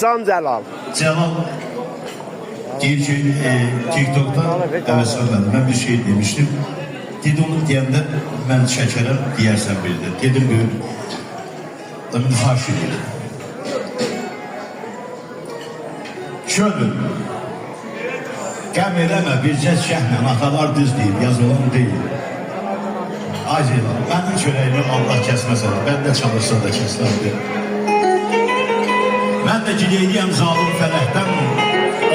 Can Cəlal. Cəlal deyir ki, TikTok'da əvəz vermədim. Mən bir şey demişdim. Dedi onu deyəndə mən şəkərəm deyərsən bir də. Dedim gör, xahiş edirəm. Könül, qəm eləmə, bircə şəhlə, atalar düz deyil, yazılan deyil. Acil, mənim çörəyimi Allah kəsməsə də, mən də çalışsa da kəslərdi. Mən də giləyiyəm zalim fələkdən,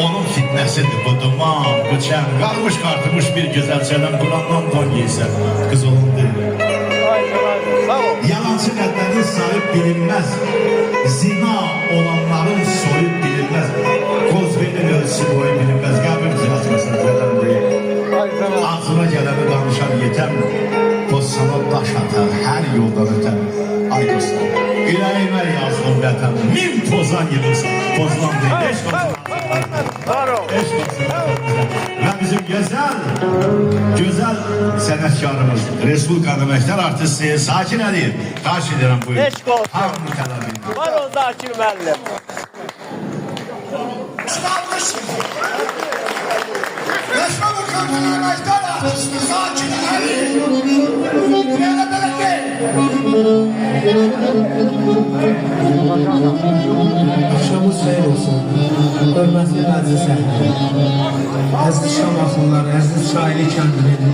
onun fitnəsidir bu duman, bu çəm, qalmış qartımış bir gözəl çələm, Qurandan don yeysən, qız onun deyil. Yalancı qədlərin sahib bilinməz, zina olanların soyub bilinməz, qozbenin ölçüsü boyu bilinməz, qəbir zirasmasını gələn deyil. Ağzına gələni danışan yetəm, toz sana daş atar, hər yoldan ötər. Ay dostlar, ürəyimə yazdım vətən, min tozan yığılsın, tozulan deyil, eşq olsun. Eşq olsun. Və bizim gözəl sənətkarımız, Respublika Əməkdar artisti Zakir Əliyev. Xahiş edirəm buyurun. Eşq olsun. Hamını tələb edin. Var o Zakir müəllim. Respublika Əməkdar artisti Zakir Əliyev. Belə deyil. Axşamınız xeyir olsun. Hörmətli məclis əhli, əziz Şam axınları, əziz Şaili kəndinin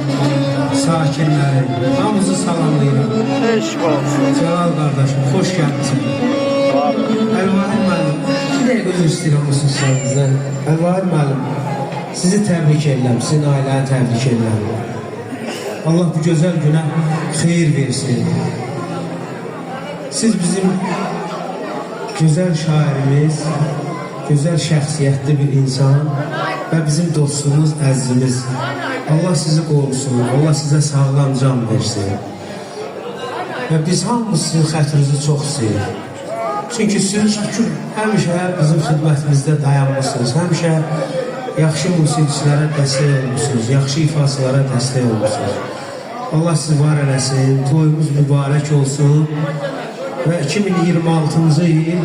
sakinləri, hamınızı salamlayıram. Eşq olsun. Cəlal qardaşım, xoş gəlmişsin. Əlvahid müəllim, 2 dəqiqə üzr istəyirəm o sizdən. Əlvahid müəllim, sizi təbrik edirəm, sizin ailəni təbrik edirəm. Allah bu gözəl günə xeyir versin. Siz bizim gözəl şairimiz, gözəl şəxsiyyətli bir insan və bizim dostumuz, əzizimiz. Allah sizi qorusun, Allah sizə sağlam can versin. Və biz hamımız sizin xətrinizi çox istəyirik. Çünki siz həmişə bizim xidmətimizdə dayanmışsınız, həmişə yaxşı musiqiçilərə dəstək olmuşsunuz, yaxşı ifasılara dəstək olmuşsunuz. Allah sizi var eləsin, toyumuz mübarək olsun. Və 2026-cı il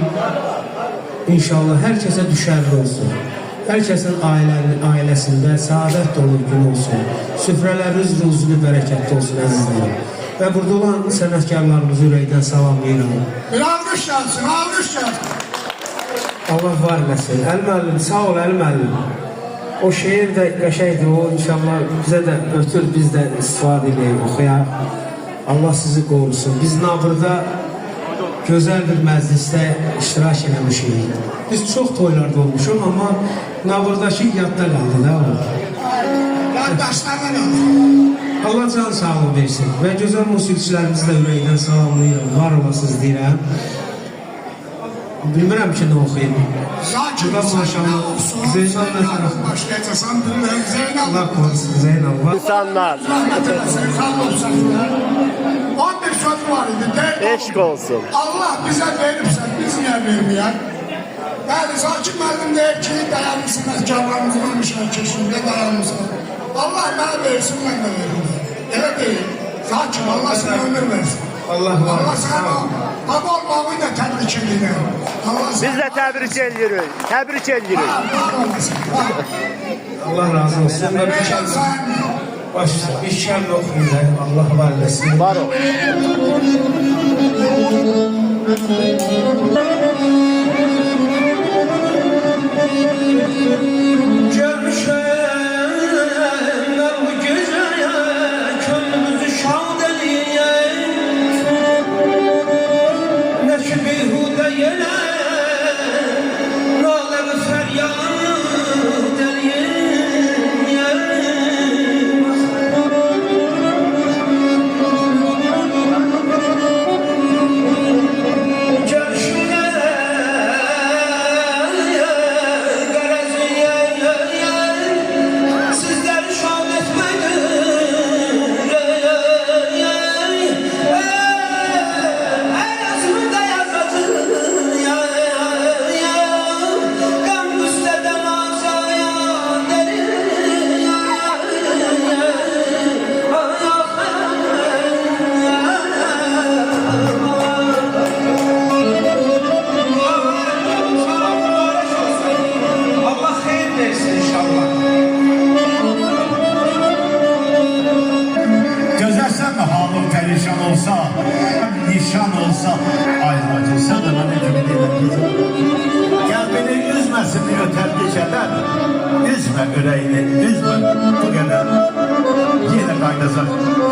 inşallah hər kəsə düşərli olsun. Hər kəsin ailəsində səadət dolu gün olsun. Süfrələriniz ruzulu bərəkətli olsun əzizlərim. Və burada olan sənətkarlarımızı ürəkdən salamlayıram. Bir alqış gəlsin, alqış gəlsin. Allah var eləsin. Əl müəllim, sağ ol Əl müəllim. O şeir də qəşəkdir, o inşallah bizə də ötür, biz də istifadə edəyik, oxuyaq. Allah sizi qorusun. Biz Nağırda gözəl bir məclisdə iştirak eləmişik. Biz çox toylarda olmuşuq, amma Nağırdakı yadda qaldı da o. Qardaşlarla alın. Allah can sağlığı versin və gözəl musiqiçilərimizi də ürəkdən salamlayıram, var olasınız deyirəm. Bilmirəm ki, nə oxuyayım. Zakir maşallah Zeynal nə tərəf? Başlayacaqsan bilmirəm, Zeynal. Allah qorusun, Zeynal var. İnsanlar. Rahmet eləsin, xalq olsun. 11 söz var idi, deyil. Eşq olsun. Allah bizə veribsə, biz niyə verməyək? Bəli, Zakir müəllim deyir ki, dayanmışsın, əzkarlarımızı vermişlər, keşimdə dayanmışsın. Allah mənə versin, mən də verim. Elə deyil. Zakir, Allah sənə ömür versin. Allah var. Allah sənə baba olmağını da təbrik edirəm. Biz də təbrik edirik. Təbrik edirik. Var olasın, var. Allah razı olsun. Və bir kəlmə, başla, bir kəlmə oxuyun, Allah var eləsin. Var o. üzmə ürəyini, üzmə bu qədər. Yenə qaydacaq.